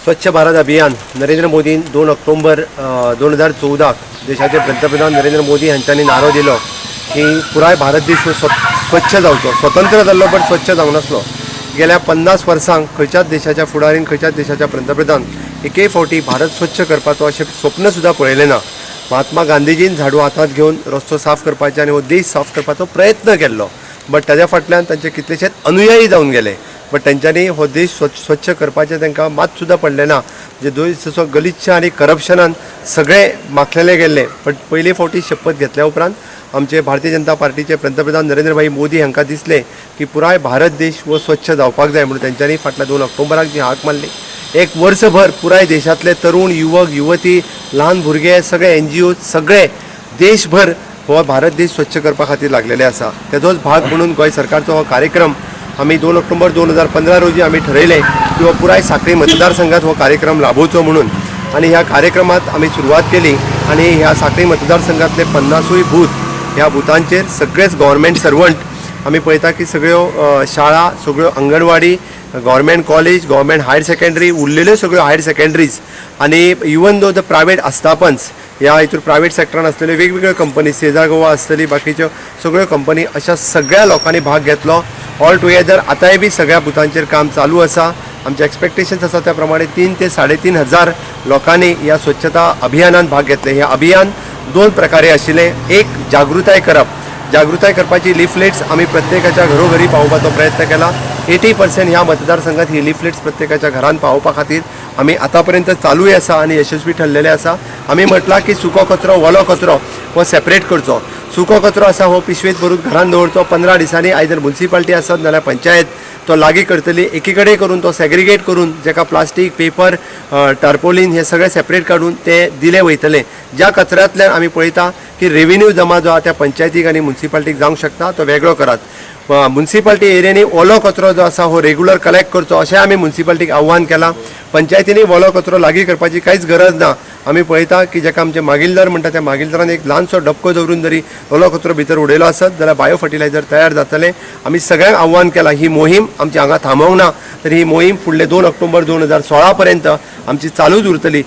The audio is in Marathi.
स्वच्छ भारत अभियान नरेंद्र मोदी 2 ऑक्टोबर 2014 देशाचे पंतप्रधान नरेंद्र मोदी हांच्यांनी नारो दिलो की पुराय भारत देश स्वच्छ जावचो. स्वतंत्र जाल्लो पण स्वच्छ जावं नासलो. गेल्या 50 वर्सांक खंयच्याच देशाच्या फुडारीन खंयच्याच देशाच्या पंतप्रधान एके फावटी भारत स्वच्छ करपाचो अशें स्वप्न सुद्दां पळयलें ना. महात्मा गांधीजीन झाडू हातांत घेवन रस्तो साफ करपाचे आनी हो देश साफ करपाचो प्रयत्न केल्लो. बट ताच्या फाटल्यान तांचे कितलेशेच अनुयायी जावन गेले. बट तेंच्यांनी हो देश स्वच्छ करपाचें तांकां मात सुद्दां पडलें ना. जे देश जसो गलिच्छ आनी करप्शनान सगळे माखलेले गेल्ले. बट पयले फावटी शपथ घेतल्या उपरांत आमचे भारतीय जनता पार्टीचे पंतप्रधान नरेंद्र भाई मोदी हांकां दिसले की पुराय भारत देश हो स्वच्छ जावपाक जाय म्हणून तेंच्यांनी फाटल्या 2 ऑक्टोबराक जी हाक मारली. एक वर्सभर पुराय देशातले तरुण युवक युवती ल्हान भुरगे सगळे NGO सगळे देशभर हो भारत देश स्वच्छ करपा खातीर लागलेले आसा. तेजोच भाग म्हणून गोंय सरकारचो हो कार्यक्रम आमी 2 ऑक्टोबर 2015 रोजी आमी ठरयलें की हो पुराय सांखळी मतदारसंघात हो कार्यक्रम लाभोवचो म्हणून. आणि ह्या कार्यक्रमात आमी सुरवात केली आणि ह्या सांखळी मतदारसंघातले 50 बूथ ह्या बुथांचेर सगळेच गव्हर्मेंट सर्वंट आमी पळयता की सगळ्यो शाळा सगळ्यो anganwadi government college government higher secondary उरलेल्यो सगळ्यो हायर सेकंडरीज आणि इवन दो द प्रायवेट आस्थापन्स ह्या हितूर प्रायवेट सेक्टरान आसलेल्यो वेगवेगळ्यो कंपनी सेजार गोवा आसतली बाकीच्यो सगळ्यो कंपनी अशा सगळ्या लोकांनी भाग घेतलो. ऑल टुगेदर आतांय बी सगळ्या बुथांचेर काम चालू आसा. आमचे एक्सपेक्टेशन्स आसा त्या प्रमाणे 3 ते 3.5 हजार लोकांनी ह्या स्वच्छता अभियानात भाग घेतले. हे अभियान 2 प्रकारे आशिल्लें. एक जागृताय करपाची लिफलेट्स आमी प्रत्येकाच्या घरोघरी पावोवपाचो प्रयत्न केला. 80% ह्या मतदारसंघात ही लिफलेट्स प्रत्येकाच्या घरान पावोवपा खातीर आमी आतां पर्यंत चालूय आसा आनी यशस्वी ठरलेले आसा. आमी म्हटलां की सुको कचरो वलो कचरो हो सेपरेट करचो. सुको कचरो आसा हो पिशवेत भरून घरान दवरचो. 15 दिसांनी आयदर म्युनिसिपालिटी आसत नाल्यार पंचायत तो लागीं करतली. एकीकडे करून तो सेग्रिगेट करून जेका प्लास्टीक पेपर टार्पोलीन हे सगळे सेपरेट काडून ते दिले वयतले. ज्या कचऱ्यांतल्यान आमी पळयता की रेव्हेन्यू जमा जो आहा त्या पंचायतीक आनी म्युनिसिपालिटीक जावंक शकता तो वेगळो करात. म्युनिसिपालिटी एरियांनी ओलो कचरो जो आसा हो रेग्युलर कलेक्ट करचो अशें आमी म्युनिसिपालिटीक आव्हान केलां. पंचायतींनी ओलो कचरो लागीं करपाची कांयच गरज ना. आमी पळयता की जेका आमचे मागिलदार म्हणटा त्या मागिलदारान एक ल्हानसो डबको दवरून जरी ओलो कचरो भितर उडयलो आसत जाल्यार बायो फर्टिलायझर तयार जातलें. आमी सगळ्यांक आव्हान केलां ही मोहीम आमची हांगा थांबोवंक ना तर ही मोहीम फुडले 2 ऑक्टोबर 2016 पर्यंत आमची चालूच उरतली.